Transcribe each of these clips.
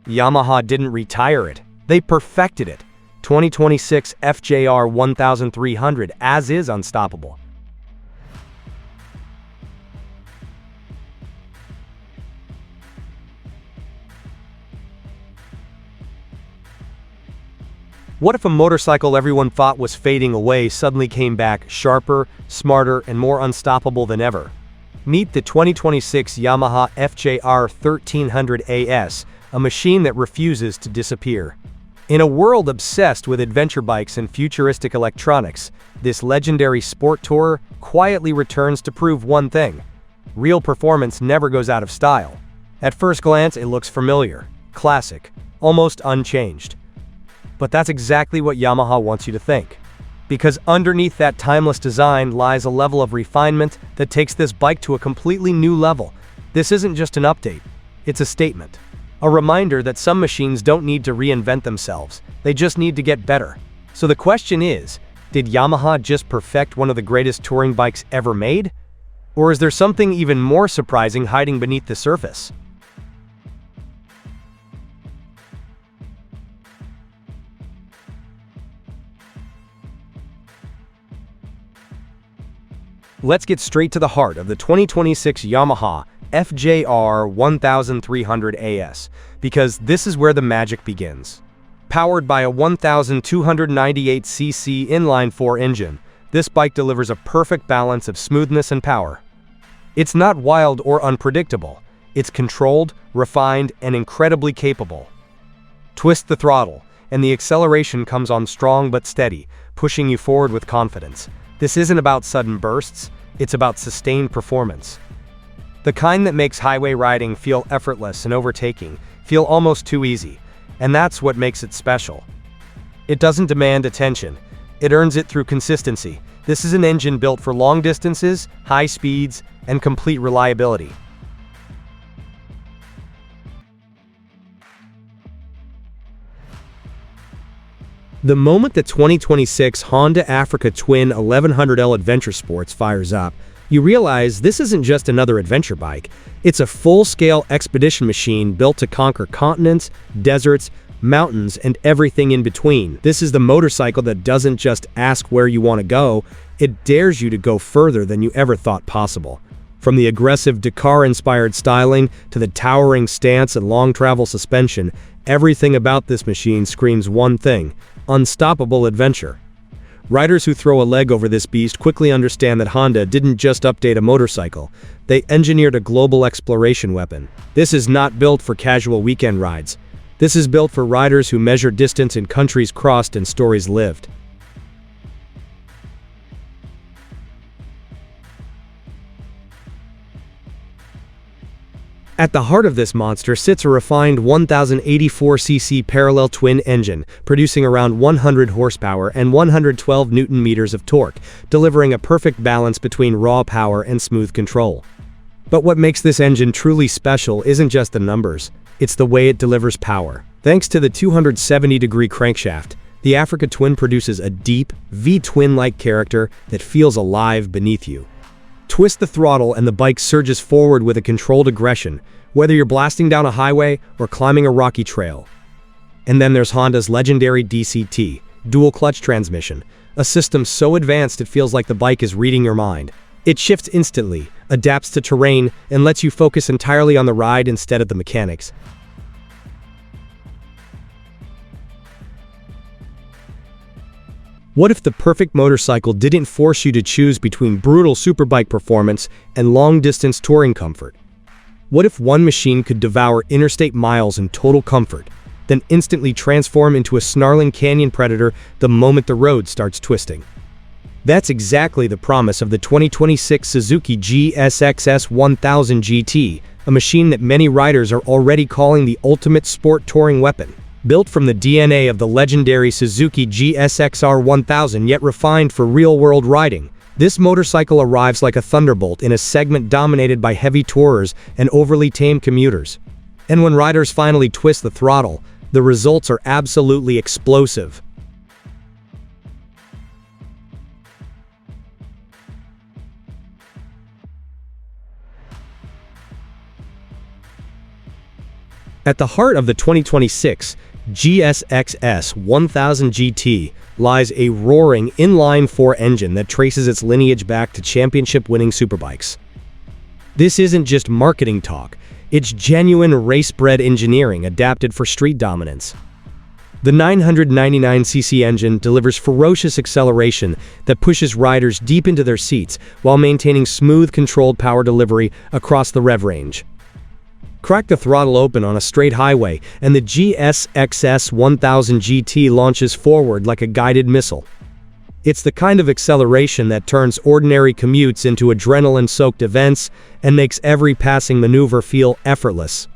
Yamaha didn't retire it, they perfected it. 2026 FJR 1300 as is unstoppable. What if a motorcycle everyone thought was fading away suddenly came back sharper, smarter, and more unstoppable than ever? Meet the 2026 Yamaha FJR 1300 AS, a machine that refuses to disappear. In a world obsessed with adventure bikes and futuristic electronics, this legendary sport tourer quietly returns to prove one thing: real performance never goes out of style. At first glance, it looks familiar, classic, almost unchanged. But that's exactly what Yamaha wants you to think. Because underneath that timeless design lies a level of refinement that takes this bike to a completely new level. This isn't just an update, it's a statement. A reminder that some machines don't need to reinvent themselves, they just need to get better. So the question is, did Yamaha just perfect one of the greatest touring bikes ever made? Or is there something even more surprising hiding beneath the surface? Let's get straight to the heart of the 2026 Yamaha FJR 1300 AS, because this is where the magic begins. Powered by a 1298cc inline-4 engine, this bike delivers a perfect balance of smoothness and power. It's not wild or unpredictable. It's controlled, refined, and incredibly capable. Twist the throttle, and the acceleration comes on strong but steady, pushing you forward with confidence. This isn't about sudden bursts, it's about sustained performance. The kind that makes highway riding feel effortless and overtaking feel almost too easy, and that's what makes it special. It doesn't demand attention, it earns it through consistency. This is an engine built for long distances, high speeds, and complete reliability. The moment the 2026 Honda Africa Twin 1100L Adventure Sports fires up, you realize this isn't just another adventure bike. It's a full-scale expedition machine built to conquer continents, deserts, mountains, and everything in between. This is the motorcycle that doesn't just ask where you want to go, it dares you to go further than you ever thought possible. From the aggressive Dakar-inspired styling to the towering stance and long-travel suspension, everything about this machine screams one thing: unstoppable adventure. Riders who throw a leg over this beast quickly understand that Honda didn't just update a motorcycle, they engineered a global exploration weapon. This is not built for casual weekend rides. This is built for riders who measure distance in countries crossed and stories lived. At the heart of this monster sits a refined 1084cc parallel twin engine, producing around 100 horsepower and 112 newton-meters of torque, delivering a perfect balance between raw power and smooth control. But what makes this engine truly special isn't just the numbers, it's the way it delivers power. Thanks to the 270-degree crankshaft, the Africa Twin produces a deep, V-twin-like character that feels alive beneath you. Twist the throttle and the bike surges forward with a controlled aggression, whether you're blasting down a highway or climbing a rocky trail. And then there's Honda's legendary DCT, dual clutch transmission, a system so advanced it feels like the bike is reading your mind. It shifts instantly, adapts to terrain, and lets you focus entirely on the ride instead of the mechanics. What if the perfect motorcycle didn't force you to choose between brutal superbike performance and long-distance touring comfort? What if one machine could devour interstate miles in total comfort, then instantly transform into a snarling canyon predator the moment the road starts twisting? That's exactly the promise of the 2026 Suzuki GSX-S 1000 GT, a machine that many riders are already calling the ultimate sport touring weapon. Built from the DNA of the legendary Suzuki GSX-R 1000 yet refined for real-world riding, this motorcycle arrives like a thunderbolt in a segment dominated by heavy tourers and overly tame commuters. And when riders finally twist the throttle, the results are absolutely explosive. At the heart of the 2026 GSX-S 1000 GT lies a roaring inline-4 engine that traces its lineage back to championship-winning superbikes. This isn't just marketing talk, it's genuine race-bred engineering adapted for street dominance. The 999cc engine delivers ferocious acceleration that pushes riders deep into their seats while maintaining smooth, controlled power delivery across the rev range. Crack the throttle open on a straight highway, and the GSX-S 1000 GT launches forward like a guided missile. It's the kind of acceleration that turns ordinary commutes into adrenaline-soaked events and makes every passing maneuver feel effortless.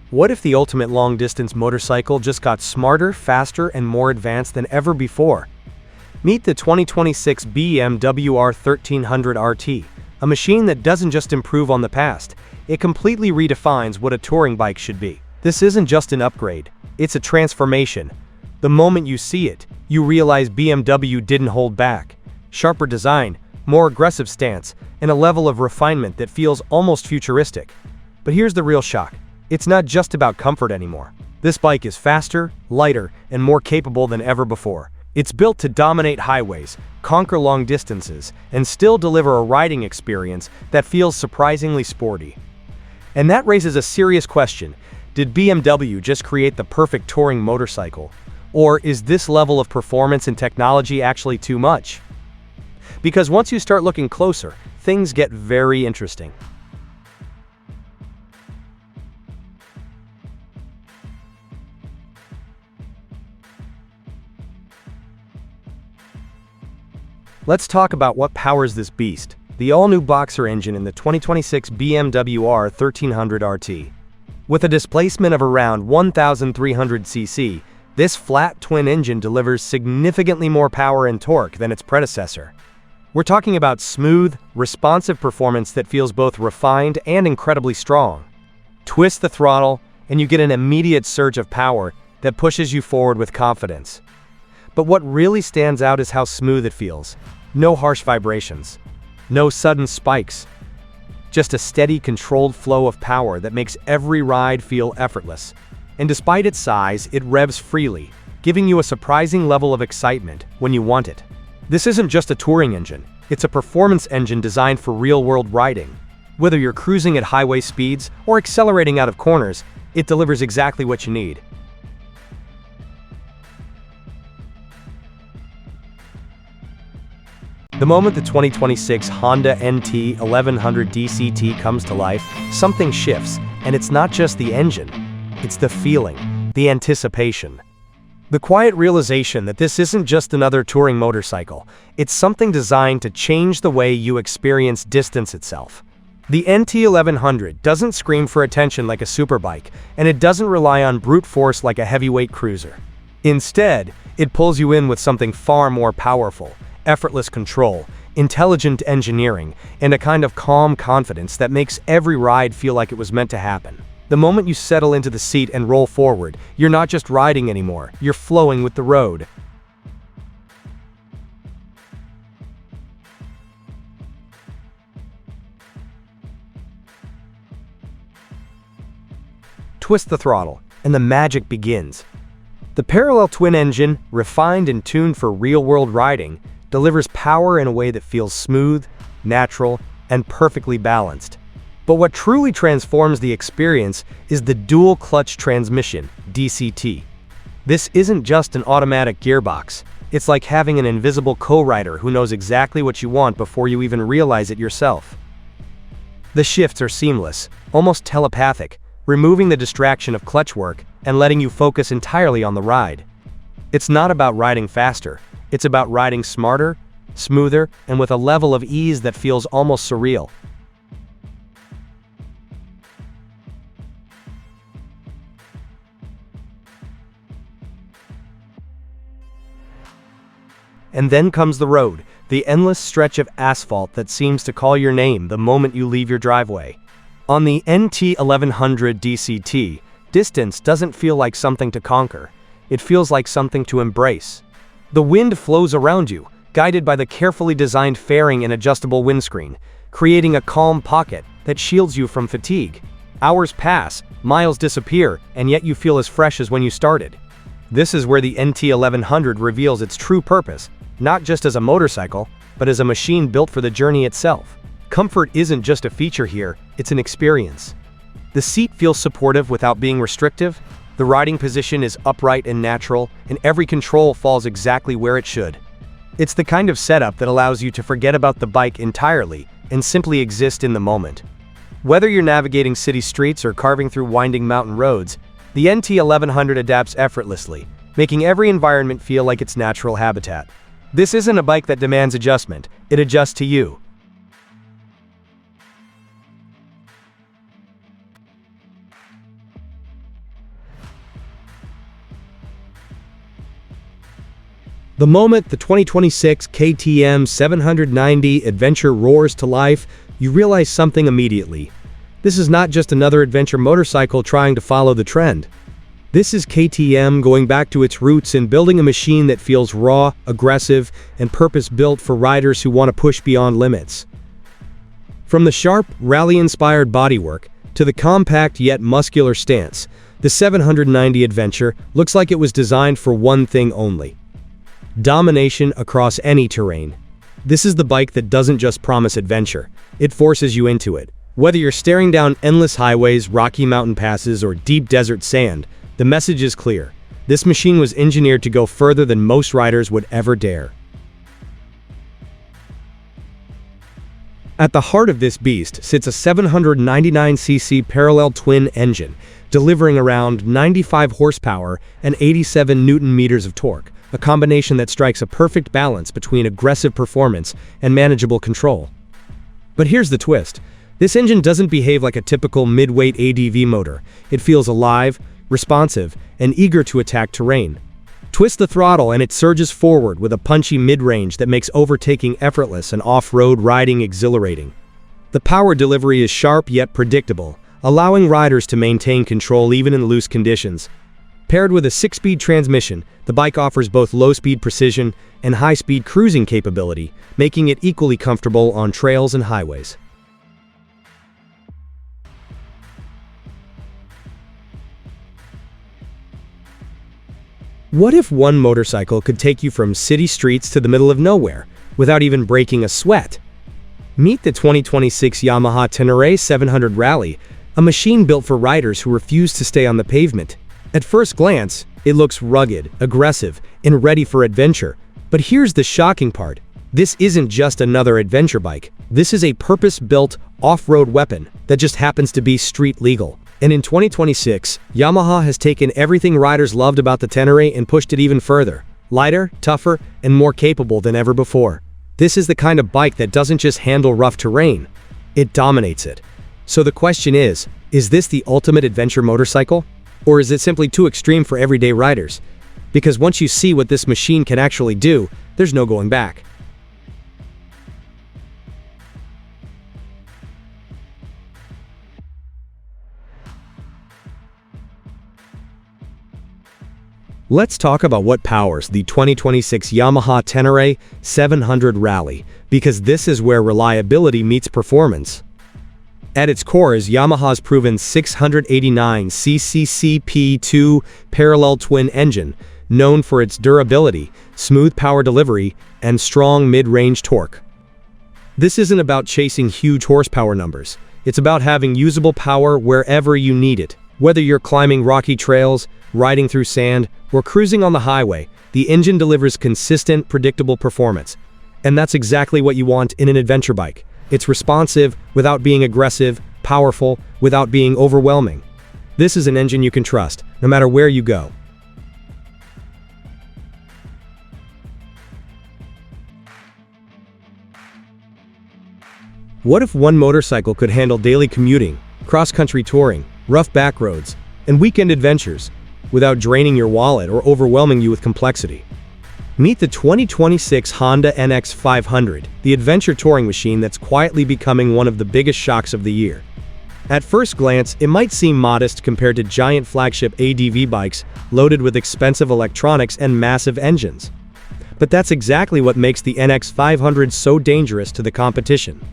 What if the ultimate long-distance motorcycle just got smarter, faster, and more advanced than ever before? Meet the 2026 BMW R 1300 RT, a machine that doesn't just improve on the past, it completely redefines what a touring bike should be. This isn't just an upgrade, it's a transformation. The moment you see it, you realize BMW didn't hold back. Sharper design, more aggressive stance, and a level of refinement that feels almost futuristic. But here's the real shock. It's not just about comfort anymore. This bike is faster, lighter, and more capable than ever before. It's built to dominate highways, conquer long distances, and still deliver a riding experience that feels surprisingly sporty. And that raises a serious question. Did BMW just create the perfect touring motorcycle? Or is this level of performance and technology actually too much? Because once you start looking closer, things get very interesting. Let's talk about what powers this beast, the all-new boxer engine in the 2026 BMW R 1300 RT. With a displacement of around 1,300 cc, this flat twin engine delivers significantly more power and torque than its predecessor. We're talking about smooth, responsive performance that feels both refined and incredibly strong. Twist the throttle, and you get an immediate surge of power that pushes you forward with confidence. But what really stands out is how smooth it feels. No harsh vibrations. No sudden spikes. Just a steady, controlled flow of power that makes every ride feel effortless. And despite its size, it revs freely, giving you a surprising level of excitement when you want it. This isn't just a touring engine. It's a performance engine designed for real-world riding. Whether you're cruising at highway speeds or accelerating out of corners, it delivers exactly what you need. The moment the 2026 Honda NT 1100 DCT comes to life, something shifts, and it's not just the engine, it's the feeling, the anticipation. The quiet realization that this isn't just another touring motorcycle, it's something designed to change the way you experience distance itself. The NT 1100 doesn't scream for attention like a superbike, and it doesn't rely on brute force like a heavyweight cruiser. Instead, it pulls you in with something far more powerful. Effortless control, intelligent engineering, and a kind of calm confidence that makes every ride feel like it was meant to happen. The moment you settle into the seat and roll forward, you're not just riding anymore, you're flowing with the road. Twist the throttle, and the magic begins. The parallel twin engine, refined and tuned for real-world riding, delivers power in a way that feels smooth, natural, and perfectly balanced. But what truly transforms the experience is the dual-clutch transmission, DCT. This isn't just an automatic gearbox. It's like having an invisible co-rider who knows exactly what you want before you even realize it yourself. The shifts are seamless, almost telepathic, removing the distraction of clutch work and letting you focus entirely on the ride. It's not about riding faster. It's about riding smarter, smoother, and with a level of ease that feels almost surreal. And then comes the road, the endless stretch of asphalt that seems to call your name the moment you leave your driveway. On the NT 1100 DCT, distance doesn't feel like something to conquer. it feels like something to embrace. The wind flows around you, guided by the carefully designed fairing and adjustable windscreen, creating a calm pocket that shields you from fatigue. Hours pass, miles disappear, and yet you feel as fresh as when you started. This is where the NT1100 reveals its true purpose, not just as a motorcycle, but as a machine built for the journey itself. Comfort isn't just a feature here, it's an experience. The seat feels supportive without being restrictive, the riding position is upright and natural, and every control falls exactly where it should. It's the kind of setup that allows you to forget about the bike entirely and simply exist in the moment. Whether you're navigating city streets or carving through winding mountain roads, the NT1100 adapts effortlessly, making every environment feel like its natural habitat. This isn't a bike that demands adjustment, it adjusts to you. The moment the 2026 KTM 790 Adventure roars to life, you realize something immediately. This is not just another adventure motorcycle trying to follow the trend. This is KTM going back to its roots in building a machine that feels raw, aggressive, and purpose-built for riders who want to push beyond limits. From the sharp, rally-inspired bodywork to the compact yet muscular stance, the 790 Adventure looks like it was designed for one thing only: domination across any terrain. This is the bike that doesn't just promise adventure, it forces you into it. Whether you're staring down endless highways, rocky mountain passes, or deep desert sand, the message is clear. This machine was engineered to go further than most riders would ever dare. At the heart of this beast sits a 799cc parallel twin engine, delivering around 95 horsepower and 87 newton-meters of torque, a combination that strikes a perfect balance between aggressive performance and manageable control. But here's the twist. This engine doesn't behave like a typical mid-weight ADV motor. It feels alive, responsive, and eager to attack terrain. Twist the throttle and it surges forward with a punchy mid-range that makes overtaking effortless and off-road riding exhilarating. The power delivery is sharp yet predictable, allowing riders to maintain control even in loose conditions. Paired with a 6-speed transmission, the bike offers both low-speed precision and high-speed cruising capability, making it equally comfortable on trails and highways. What if one motorcycle could take you from city streets to the middle of nowhere, without even breaking a sweat? Meet the 2026 Yamaha Ténéré 700 Rally, a machine built for riders who refuse to stay on the pavement. At first glance, it looks rugged, aggressive, and ready for adventure. But here's the shocking part. This isn't just another adventure bike. This is a purpose-built, off-road weapon that just happens to be street legal. And in 2026, Yamaha has taken everything riders loved about the Ténéré and pushed it even further. Lighter, tougher, and more capable than ever before. This is the kind of bike that doesn't just handle rough terrain, it dominates it. So the question is this the ultimate adventure motorcycle? Or is it simply too extreme for everyday riders? Because once you see what this machine can actually do, there's no going back. Let's talk about what powers the 2026 Yamaha Ténéré 700 Rally, because this is where reliability meets performance. At its core is Yamaha's proven 689cc CP2 parallel twin engine, known for its durability, smooth power delivery, and strong mid-range torque. This isn't about chasing huge horsepower numbers. It's about having usable power wherever you need it. Whether you're climbing rocky trails, riding through sand, or cruising on the highway, the engine delivers consistent, predictable performance. And that's exactly what you want in an adventure bike. It's responsive without being aggressive, powerful without being overwhelming. This is an engine you can trust, no matter where you go. What if one motorcycle could handle daily commuting, cross-country touring, rough back roads, and weekend adventures, without draining your wallet or overwhelming you with complexity? Meet the 2026 Honda NX500, the adventure touring machine that's quietly becoming one of the biggest shocks of the year. At first glance, it might seem modest compared to giant flagship ADV bikes loaded with expensive electronics and massive engines. But that's exactly what makes the NX500 so dangerous to the competition.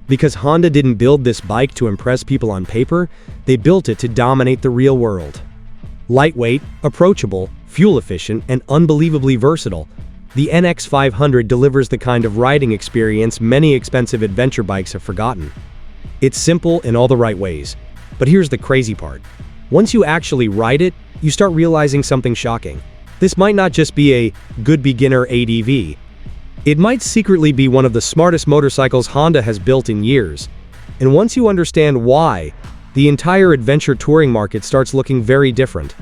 Because Honda didn't build this bike to impress people on paper, they built it to dominate the real world. Lightweight, approachable, fuel-efficient, and unbelievably versatile, the NX500 delivers the kind of riding experience many expensive adventure bikes have forgotten. It's simple in all the right ways. But here's the crazy part. Once you actually ride it, you start realizing something shocking. This might not just be a good beginner ADV. It might secretly be one of the smartest motorcycles Honda has built in years. And once you understand why, the entire adventure touring market starts looking very different.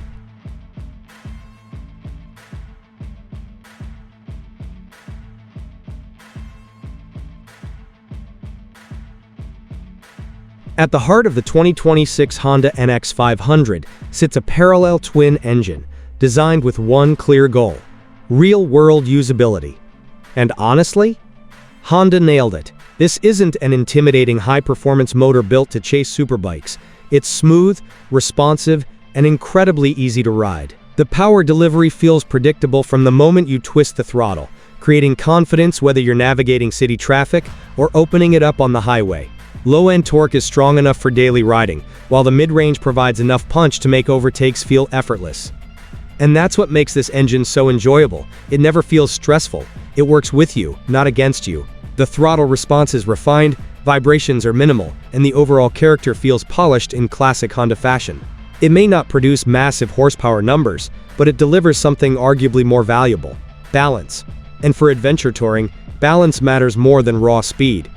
At the heart of the 2026 Honda NX500 sits a parallel twin engine, designed with one clear goal: real-world usability. And honestly, Honda nailed it. This isn't an intimidating high-performance motor built to chase superbikes. It's smooth, responsive, and incredibly easy to ride. The power delivery feels predictable from the moment you twist the throttle, creating confidence whether you're navigating city traffic or opening it up on the highway. Low-end torque is strong enough for daily riding, while the mid-range provides enough punch to make overtakes feel effortless. And that's what makes this engine so enjoyable. It never feels stressful. It works with you, not against you. The throttle response is refined, vibrations are minimal, and the overall character feels polished in classic Honda fashion. It may not produce massive horsepower numbers, but it delivers something arguably more valuable: balance. And for adventure touring, balance matters more than raw speed.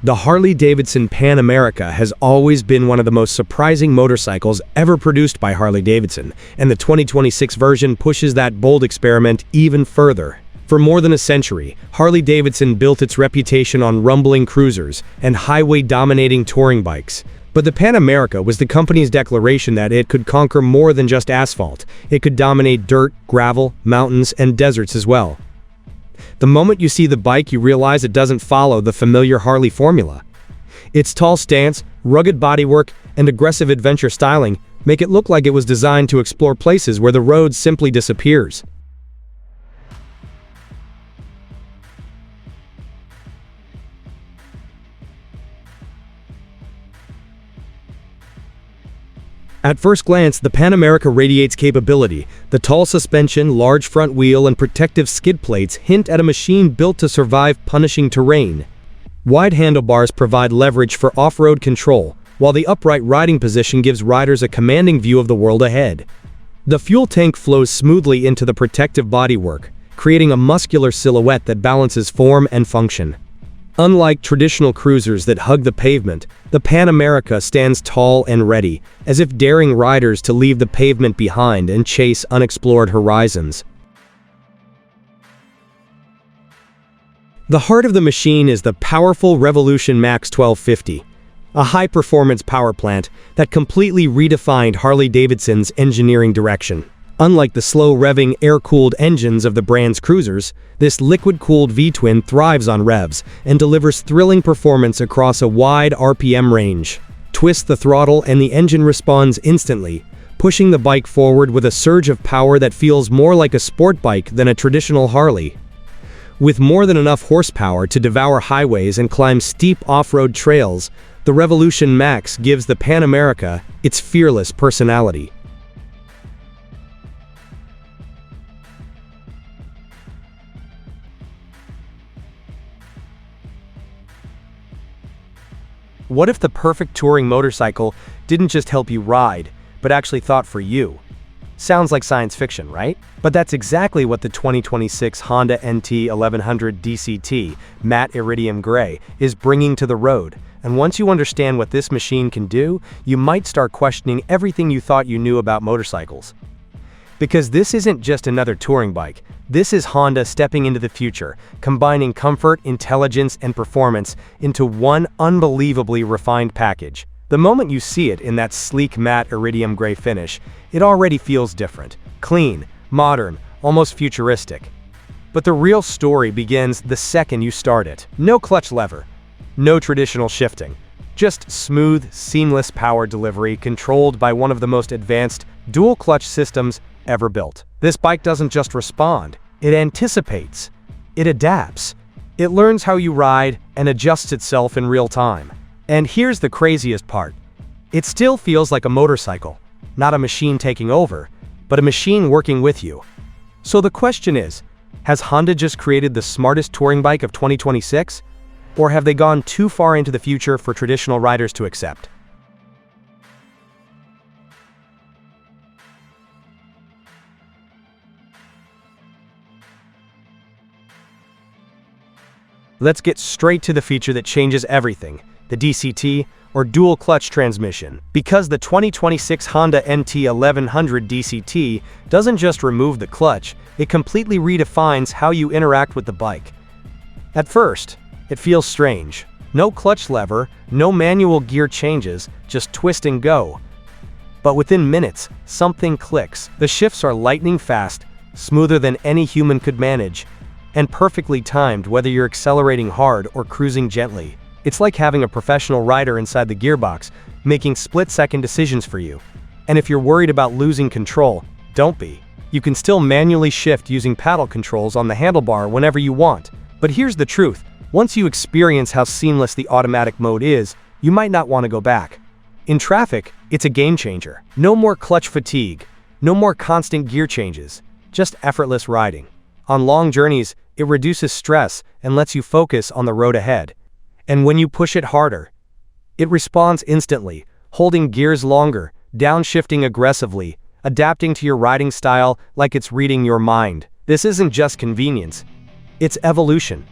The Harley-Davidson Pan America has always been one of the most surprising motorcycles ever produced by Harley-Davidson, and the 2026 version pushes that bold experiment even further. For more than a century, Harley-Davidson built its reputation on rumbling cruisers and highway-dominating touring bikes. But the Pan America was the company's declaration that it could conquer more than just asphalt. It could dominate dirt, gravel, mountains, and deserts as well. The moment you see the bike, you realize it doesn't follow the familiar Harley formula. Its tall stance, rugged bodywork, and aggressive adventure styling make it look like it was designed to explore places where the road simply disappears. At first glance, the Pan America radiates capability. The tall suspension, large front wheel, and protective skid plates hint at a machine built to survive punishing terrain. Wide handlebars provide leverage for off-road control, while the upright riding position gives riders a commanding view of the world ahead. The fuel tank flows smoothly into the protective bodywork, creating a muscular silhouette that balances form and function. Unlike traditional cruisers that hug the pavement, the Pan America stands tall and ready, as if daring riders to leave the pavement behind and chase unexplored horizons. The heart of the machine is the powerful Revolution Max 1250, a high-performance power plant that completely redefined Harley-Davidson's engineering direction. Unlike the slow-revving, air-cooled engines of the brand's cruisers, this liquid-cooled V-twin thrives on revs and delivers thrilling performance across a wide RPM range. Twist the throttle and the engine responds instantly, pushing the bike forward with a surge of power that feels more like a sport bike than a traditional Harley. With more than enough horsepower to devour highways and climb steep off-road trails, the Revolution Max gives the Pan America its fearless personality. What if the perfect touring motorcycle didn't just help you ride, but actually thought for you? Sounds like science fiction, right? But that's exactly what the 2026 Honda NT 1100 DCT Matte Iridium Gray is bringing to the road. And once you understand what this machine can do, you might start questioning everything you thought you knew about motorcycles. Because this isn't just another touring bike. This is Honda stepping into the future, combining comfort, intelligence, and performance into one unbelievably refined package. The moment you see it in that sleek matte iridium gray finish, it already feels different. Clean, modern, almost futuristic. But the real story begins the second you start it. No clutch lever, no traditional shifting, just smooth, seamless power delivery controlled by one of the most advanced dual-clutch systems ever built. This bike doesn't just respond, it anticipates, it adapts, it learns how you ride and adjusts itself in real time. And here's the craziest part. It still feels like a motorcycle, not a machine taking over, but a machine working with you. So the question is, has Honda just created the smartest touring bike of 2026? Or have they gone too far into the future for traditional riders to accept? Let's get straight to the feature that changes everything, the DCT, or dual clutch transmission. Because the 2026 Honda NT 1100 DCT doesn't just remove the clutch, it completely redefines how you interact with the bike. At first, it feels strange. No clutch lever, no manual gear changes, just twist and go. But within minutes, something clicks. The shifts are lightning fast, smoother than any human could manage, and perfectly timed whether you're accelerating hard or cruising gently. It's like having a professional rider inside the gearbox, making split-second decisions for you. And if you're worried about losing control, don't be. You can still manually shift using paddle controls on the handlebar whenever you want. But here's the truth. Once you experience how seamless the automatic mode is, you might not want to go back. In traffic, it's a game changer. No more clutch fatigue, no more constant gear changes, just effortless riding. On long journeys, it reduces stress and lets you focus on the road ahead. And when you push it harder, it responds instantly, holding gears longer, downshifting aggressively, adapting to your riding style like it's reading your mind. This isn't just convenience, it's evolution.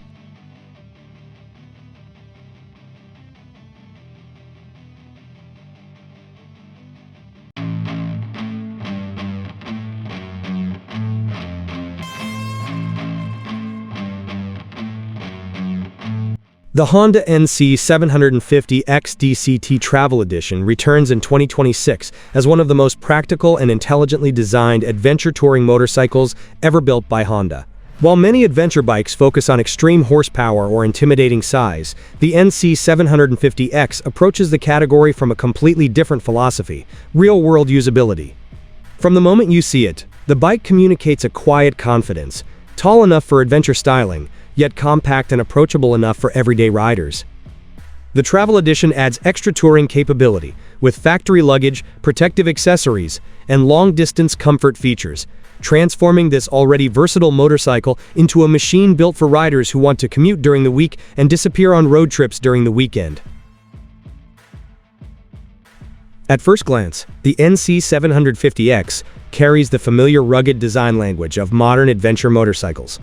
The Honda NC 750X DCT Travel Edition returns in 2026 as one of the most practical and intelligently designed adventure touring motorcycles ever built by Honda. While many adventure bikes focus on extreme horsepower or intimidating size, the NC 750X approaches the category from a completely different philosophy: real-world usability. From the moment you see it, the bike communicates a quiet confidence, tall enough for adventure styling, yet compact and approachable enough for everyday riders. The Travel Edition adds extra touring capability, with factory luggage, protective accessories, and long-distance comfort features, transforming this already versatile motorcycle into a machine built for riders who want to commute during the week and disappear on road trips during the weekend. At first glance, the NC 750X carries the familiar rugged design language of modern adventure motorcycles.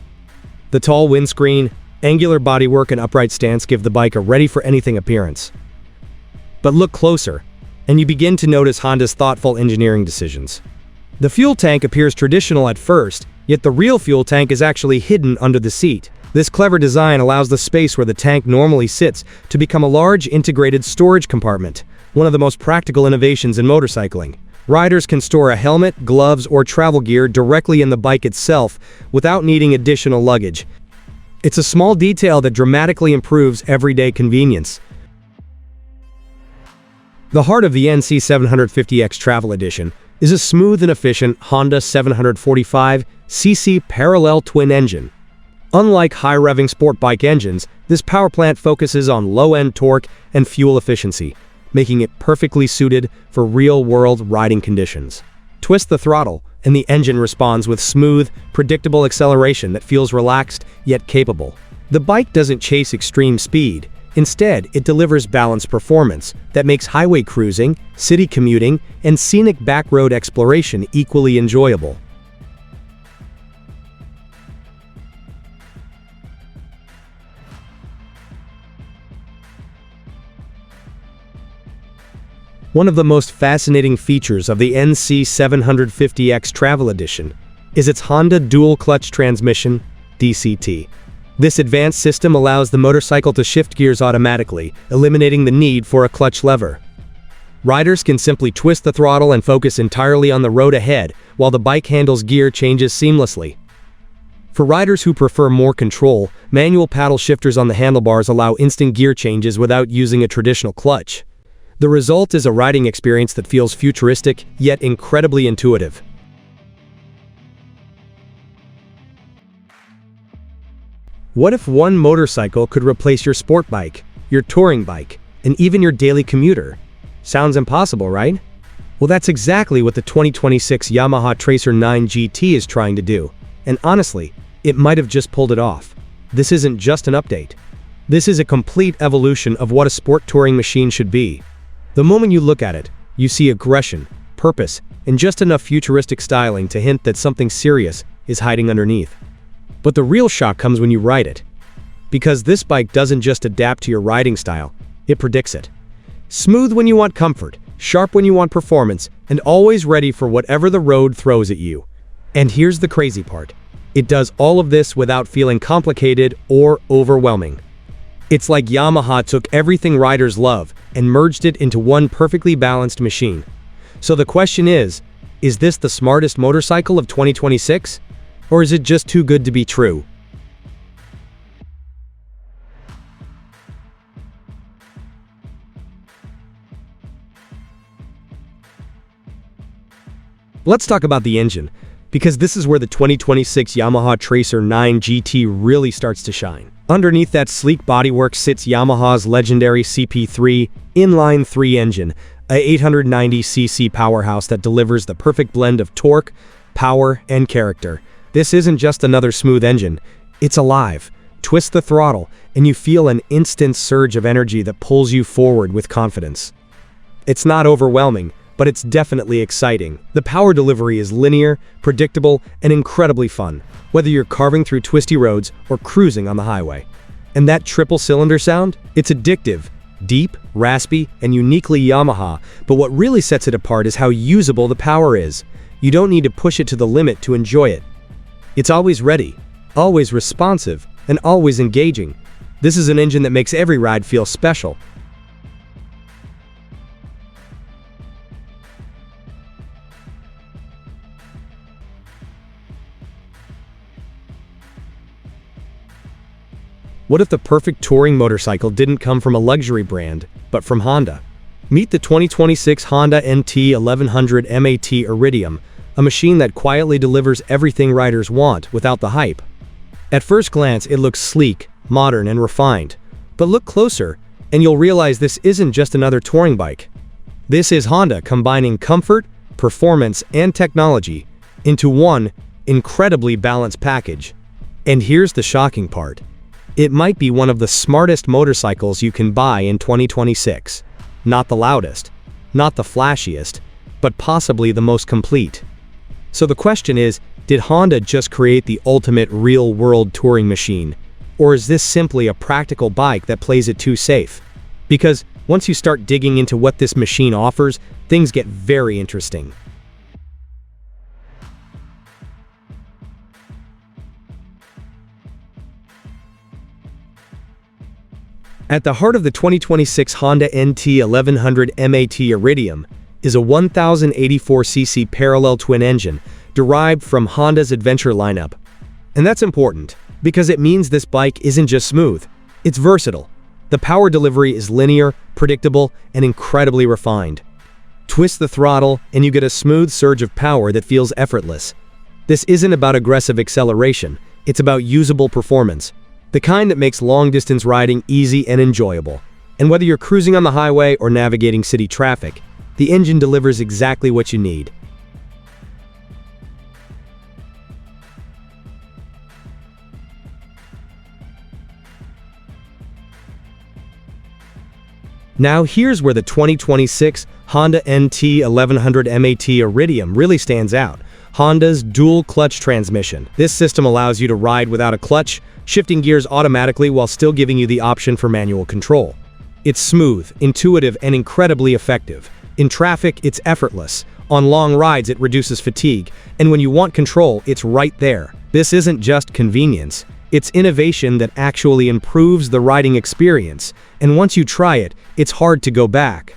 The tall windscreen, angular bodywork, and upright stance give the bike a ready-for-anything appearance. But look closer, and you begin to notice Honda's thoughtful engineering decisions. The fuel tank appears traditional at first, yet the real fuel tank is actually hidden under the seat. This clever design allows the space where the tank normally sits to become a large integrated storage compartment, one of the most practical innovations in motorcycling. Riders can store a helmet, gloves, or travel gear directly in the bike itself without needing additional luggage. It's a small detail that dramatically improves everyday convenience. The heart of the NC 750X Travel Edition is a smooth and efficient Honda 745cc parallel twin engine. Unlike high-revving sport bike engines, this power plant focuses on low-end torque and fuel efficiency, making it perfectly suited for real-world riding conditions. Twist the throttle, and the engine responds with smooth, predictable acceleration that feels relaxed yet capable. The bike doesn't chase extreme speed. Instead, it delivers balanced performance that makes highway cruising, city commuting, and scenic backroad exploration equally enjoyable. One of the most fascinating features of the NC 750X Travel Edition is its Honda Dual Clutch Transmission, DCT. This advanced system allows the motorcycle to shift gears automatically, eliminating the need for a clutch lever. Riders can simply twist the throttle and focus entirely on the road ahead, while the bike handles gear changes seamlessly. For riders who prefer more control, manual paddle shifters on the handlebars allow instant gear changes without using a traditional clutch. The result is a riding experience that feels futuristic, yet incredibly intuitive. What if one motorcycle could replace your sport bike, your touring bike, and even your daily commuter? Sounds impossible, right? Well, that's exactly what the 2026 Yamaha Tracer 9 GT is trying to do. And honestly, it might have just pulled it off. This isn't just an update. This is a complete evolution of what a sport touring machine should be. The moment you look at it, you see aggression, purpose, and just enough futuristic styling to hint that something serious is hiding underneath. But the real shock comes when you ride it. Because this bike doesn't just adapt to your riding style, it predicts it. Smooth when you want comfort, sharp when you want performance, and always ready for whatever the road throws at you. And here's the crazy part. It does all of this without feeling complicated or overwhelming. It's like Yamaha took everything riders love and merged it into one perfectly balanced machine. So the question is this the smartest motorcycle of 2026? Or is it just too good to be true? Let's talk about the engine, because this is where the 2026 Yamaha Tracer 9 GT really starts to shine. Underneath that sleek bodywork sits Yamaha's legendary CP3 inline-3 engine, a 890cc powerhouse that delivers the perfect blend of torque, power, and character. This isn't just another smooth engine, it's alive. Twist the throttle, and you feel an instant surge of energy that pulls you forward with confidence. It's not overwhelming, but it's definitely exciting. The power delivery is linear, predictable, and incredibly fun, whether you're carving through twisty roads or cruising on the highway. And that triple-cylinder sound? It's addictive, deep, raspy, and uniquely Yamaha, but what really sets it apart is how usable the power is. You don't need to push it to the limit to enjoy it. It's always ready, always responsive, and always engaging. This is an engine that makes every ride feel special. What if the perfect touring motorcycle didn't come from a luxury brand, but from Honda? Meet the 2026 Honda NT 1100 MAT Iridium, a machine that quietly delivers everything riders want without the hype. At first glance, it looks sleek, modern, and refined. But look closer, and you'll realize this isn't just another touring bike. This is Honda combining comfort, performance, and technology into one incredibly balanced package. And here's the shocking part. It might be one of the smartest motorcycles you can buy in 2026. Not the loudest, not the flashiest, but possibly the most complete. So the question is, did Honda just create the ultimate real-world touring machine? Or is this simply a practical bike that plays it too safe? Because once you start digging into what this machine offers, things get very interesting. At the heart of the 2026 Honda NT 1100 MAT Iridium is a 1084cc parallel twin engine derived from Honda's Adventure lineup. And that's important, because it means this bike isn't just smooth, it's versatile. The power delivery is linear, predictable, and incredibly refined. Twist the throttle, and you get a smooth surge of power that feels effortless. This isn't about aggressive acceleration, it's about usable performance. The kind that makes long-distance riding easy and enjoyable. And whether you're cruising on the highway or navigating city traffic, the engine delivers exactly what you need. Now here's where the 2026 Honda NT 1100 MAT Iridium really stands out. Honda's dual-clutch transmission. This system allows you to ride without a clutch, shifting gears automatically while still giving you the option for manual control. It's smooth, intuitive, and incredibly effective. In traffic, it's effortless. On long rides, it reduces fatigue. And when you want control, it's right there. This isn't just convenience. It's innovation that actually improves the riding experience. And once you try it, it's hard to go back.